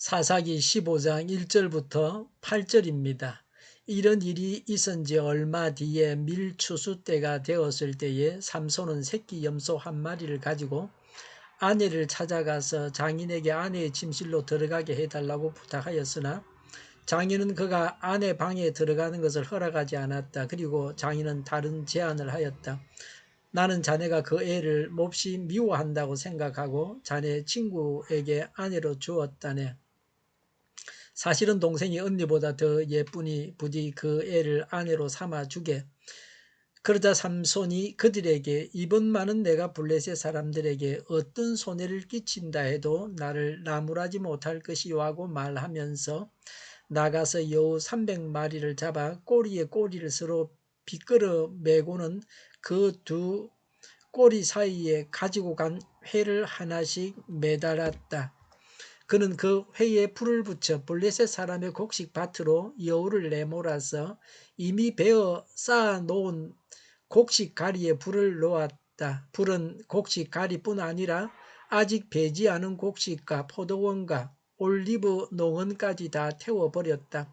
사사기 15장 1절부터 8절입니다. 이런 일이 있은 지 얼마 뒤에 밀추수 때가 되었을 때에 삼손은 새끼 염소 한 마리를 가지고 아내를 찾아가서 장인에게 아내의 침실로 들어가게 해달라고 부탁하였으나 장인은 그가 아내 방에 들어가는 것을 허락하지 않았다. 그리고 장인은 다른 제안을 하였다. 나는 자네가 그 애를 몹시 미워한다고 생각하고 자네 친구에게 아내로 주었다네. 사실은 동생이 언니보다 더 예쁘니 부디 그 애를 아내로 삼아주게. 그러자 삼손이 그들에게 이번만은 내가 블레셋 사람들에게 어떤 손해를 끼친다 해도 나를 나무라지 못할 것이요 하고 말하면서 나가서 여우 300마리를 잡아 꼬리에 꼬리를 서로 비끌어 매고는 그 두 꼬리 사이에 가지고 간 회를 하나씩 매달았다. 그는 그 회에 불을 붙여 블레셋 사람의 곡식 밭으로 여우를 내몰아서 이미 베어 쌓아 놓은 곡식 가리에 불을 놓았다. 불은 곡식 가리뿐 아니라 아직 배지 않은 곡식과 포도원과 올리브 농원까지 다 태워버렸다.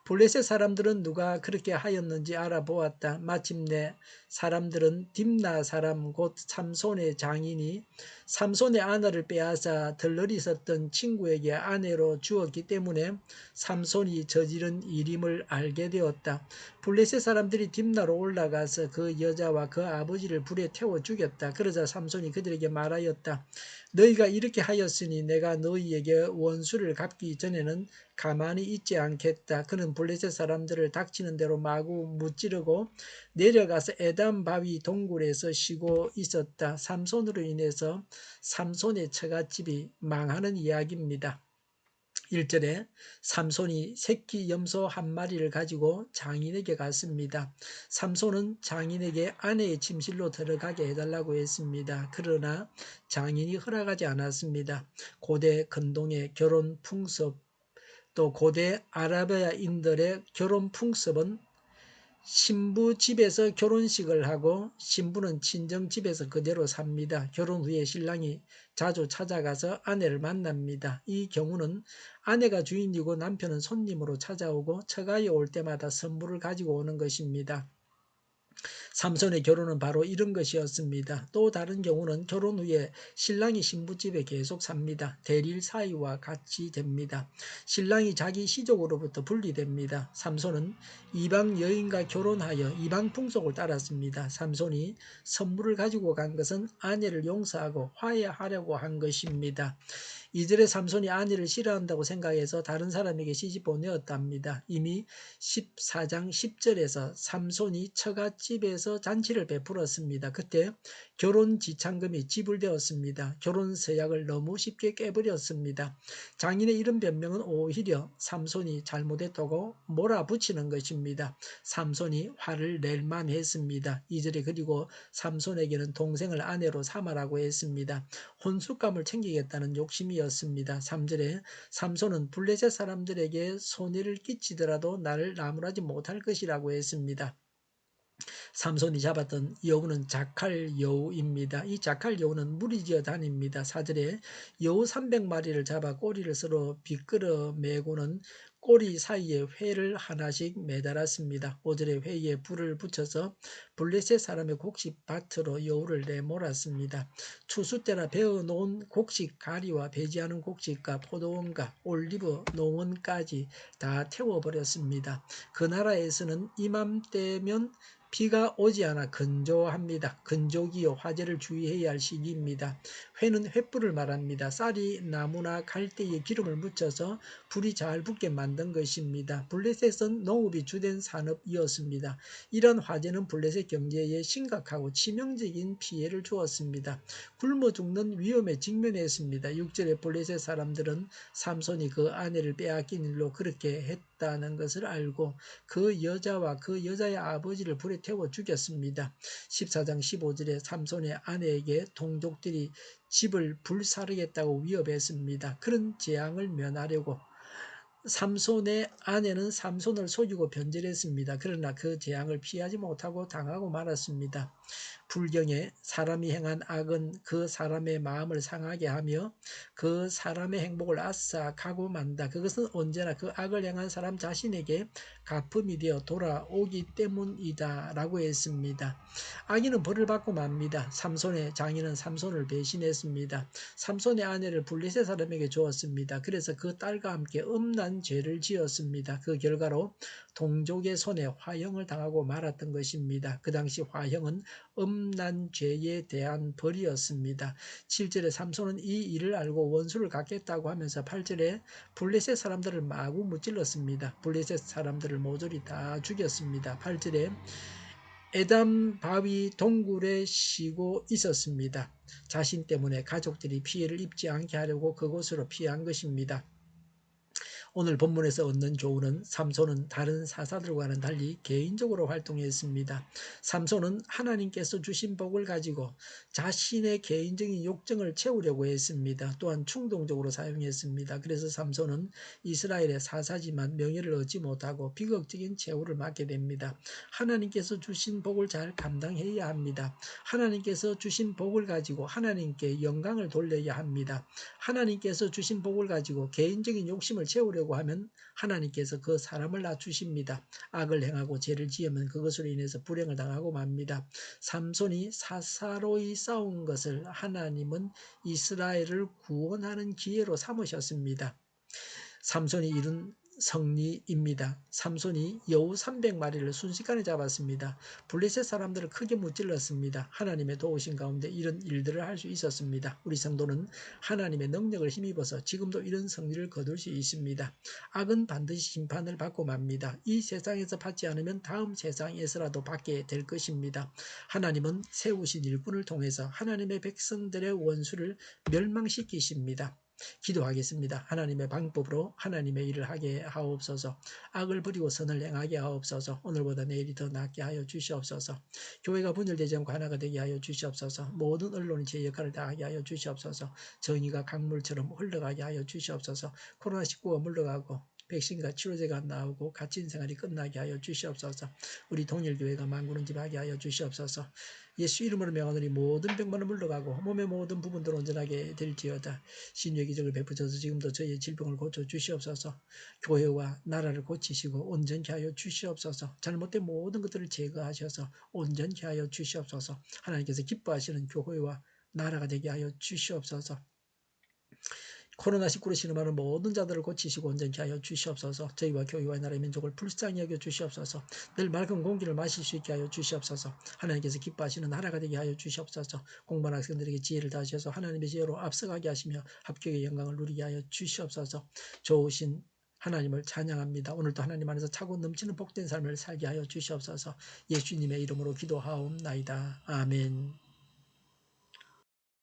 블레셋 사람들은 누가 그렇게 하였는지 알아보았다. 마침내 사람들은 딥나 사람 곧 삼손의 장인이 삼손의 아내를 빼앗아 들러리 섰던 친구에게 아내로 주었기 때문에 삼손이 저지른 일임을 알게 되었다. 블레셋 사람들이 딥나로 올라가서 그 여자와 그 아버지를 불에 태워 죽였다. 그러자 삼손이 그들에게 말하였다. 너희가 이렇게 하였으니 내가 너희에게 원수를 갚기 전에는 가만히 있지 않겠다. 그는 블레셋 사람들을 닥치는 대로 마구 무찌르고 내려가서 에담 바위 동굴에서 쉬고 있었다. 삼손으로 인해서 삼손의 처갓집이 망하는 이야기입니다. 1절에 삼손이 새끼 염소 한 마리를 가지고 장인에게 갔습니다. 삼손은 장인에게 아내의 침실로 들어가게 해달라고 했습니다. 그러나 장인이 허락하지 않았습니다. 고대 근동의 결혼 풍습, 또 고대 아라비아인들의 결혼 풍습은 신부 집에서 결혼식을 하고 신부는 친정 집에서 그대로 삽니다. 결혼 후에 신랑이 자주 찾아가서 아내를 만납니다. 이 경우는 아내가 주인이고 남편은 손님으로 찾아오고 처가에 올 때마다 선물을 가지고 오는 것입니다. 삼손의 결혼은 바로 이런 것이었습니다. 또 다른 경우는 결혼 후에 신랑이 신부집에 계속 삽니다. 대릴 사이와 같이 됩니다. 신랑이 자기 시족으로부터 분리됩니다. 삼손은 이방 여인과 결혼하여 이방 풍속을 따랐습니다. 삼손이 선물을 가지고 간 것은 아내를 용서하고 화해하려고 한 것입니다. 이들의 삼손이 아내를 싫어한다고 생각해서 다른 사람에게 시집 보내었답니다. 이미 14장 10절에서 삼손이 처갓집에서 잔치를 베풀었습니다. 그때 결혼 지참금이 지불되었습니다. 결혼 서약을 너무 쉽게 깨버렸습니다. 장인의 이런 변명은 오히려 삼손이 잘못했다고 몰아붙이는 것입니다. 삼손이 화를 낼 만했습니다. 2절에 그리고 삼손에게는 동생을 아내로 삼아라고 했습니다. 혼숙감을 챙기겠다는 욕심이었습니다. 3절에 삼손은 블레셋 사람들에게 손해를 끼치더라도 나를 나무라지 못할 것이라고 했습니다. 삼손이 잡았던 여우는 자칼 여우입니다. 이 자칼 여우는 무리지어 다닙니다. 4절에 여우 300마리를 잡아 꼬리를 서로 비끌어 매고는 꼬리 사이에 회를 하나씩 매달았습니다. 5절에 회에 불을 붙여서 블레셋 사람의 곡식 밭으로 여우를 내몰았습니다. 추수 때나 베어 놓은 곡식 가리와 배지하는 곡식과 포도원과 올리브 농원까지 다 태워버렸습니다. 그 나라에서는 이맘때면 비가 오지 않아 건조합니다. 건조기요 화재를 주의해야 할 시기입니다. 회는 횃불을 말합니다. 쌀이 나무나 갈대에 기름을 묻혀서 불이 잘 붙게 만든 것입니다. 블레셋은 농업이 주된 산업이었습니다. 이런 화재는 블레셋 경제에 심각하고 치명적인 피해를 주었습니다. 굶어 죽는 위험에 직면했습니다. 6절에 블레셋 사람들은 삼손이 그 아내를 빼앗긴 일로 그렇게 했다는 것을 알고 그 여자와 그 여자의 아버지를 불에 태워 죽였습니다. 14장 15절에 삼손의 아내에게 동족들이 집을 불사르겠다고 위협했습니다. 그런 재앙을 면하려고 삼손의 아내는 삼손을 속이고 변절했습니다. 그러나 그 재앙을 피하지 못하고 당하고 말았습니다. 불경에 사람이 행한 악은 그 사람의 마음을 상하게 하며 그 사람의 행복을 앗아가고 만다. 그것은 언제나 그 악을 행한 사람 자신에게 갚음이 되어 돌아오기 때문이다 라고 했습니다. 악인은 벌을 받고 맙니다. 삼손의 장인은 삼손을 배신했습니다. 삼손의 아내를 블레셋 사람에게 주었습니다. 그래서 그 딸과 함께 음란 죄를 지었습니다. 그 결과로 동족의 손에 화형을 당하고 말았던 것입니다. 그 당시 화형은 음란 죄에 대한 벌이었습니다. 7절에 삼손은 이 일을 알고 원수를 갚겠다고 하면서 8절에 블레셋 사람들을 마구 무찔렀습니다. 블레셋 사람들을 모조리 다 죽였습니다. 8절에 에담 바위 동굴에 쉬고 있었습니다. 자신 때문에 가족들이 피해를 입지 않게 하려고 그곳으로 피한 것입니다. 오늘 본문에서 얻는 교훈은 삼손은 다른 사사들과는 달리 개인적으로 활동했습니다. 삼손은 하나님께서 주신 복을 가지고 자신의 개인적인 욕정을 채우려고 했습니다. 또한 충동적으로 사용했습니다. 그래서 삼손은 이스라엘의 사사지만 명예를 얻지 못하고 비극적인 최후를 맞게 됩니다. 하나님께서 주신 복을 잘 감당해야 합니다. 하나님께서 주신 복을 가지고 하나님께 영광을 돌려야 합니다. 하나님께서 주신 복을 가지고 개인적인 욕심을 채우려고 하면 하나님께서 그 사람을 낮추십니다. 악을 행하고 죄를 지으면 그것으로 인해서 불행을 당하고 맙니다. 삼손이 사사로이 싸운 것을 하나님은 이스라엘을 구원하는 기회로 삼으셨습니다. 삼손이 이룬 성리입니다. 삼손이 여우 300마리를 순식간에 잡았습니다. 블레셋 사람들을 크게 무찔렀습니다. 하나님의 도우신 가운데 이런 일들을 할 수 있었습니다. 우리 성도는 하나님의 능력을 힘입어서 지금도 이런 승리를 거둘 수 있습니다. 악은 반드시 심판을 받고 맙니다. 이 세상에서 받지 않으면 다음 세상에서라도 받게 될 것입니다. 하나님은 세우신 일꾼을 통해서 하나님의 백성들의 원수를 멸망시키십니다. 기도하겠습니다. 하나님의 방법으로 하나님의 일을 하게 하옵소서. 악을 버리고 선을 행하게 하옵소서. 오늘보다 내일이 더 낫게 하여 주시옵소서. 교회가 분열되지 않고 하나가 되게 하여 주시옵소서. 모든 언론이 제 역할을 다하게 하여 주시옵소서. 정의가 강물처럼 흘러가게 하여 주시옵소서. 코로나19가 물러가고 백신과 치료제가 나오고 갇힌 생활이 끝나게 하여 주시옵소서. 우리 동일교회가 만구는집하게 하여 주시옵소서. 예수 이름으로 명하노니 모든 병만은 물러가고 몸의 모든 부분들 온전하게 될지어다. 신유의 기적을 베푸셔서 지금도 저희의 질병을 고쳐 주시옵소서. 교회와 나라를 고치시고 온전케 하여 주시옵소서. 잘못된 모든 것들을 제거하셔서 온전케 하여 주시옵소서. 하나님께서 기뻐하시는 교회와 나라가 되게 하여 주시옵소서. 코로나19로 신음하는 모든 자들을 고치시고 온전케 하여 주시옵소서. 저희와 교회와 나라의 민족을 불쌍히 여겨 주시옵소서. 늘 맑은 공기를 마실 수 있게 하여 주시옵소서. 하나님께서 기뻐하시는 나라가 되게 하여 주시옵소서. 공부하는 학생들에게 지혜를 다하셔서 하나님의 지혜로 앞서가게 하시며 합격의 영광을 누리게 하여 주시옵소서. 좋으신 하나님을 찬양합니다. 오늘도 하나님 안에서 차고 넘치는 복된 삶을 살게 하여 주시옵소서. 예수님의 이름으로 기도하옵나이다. 아멘.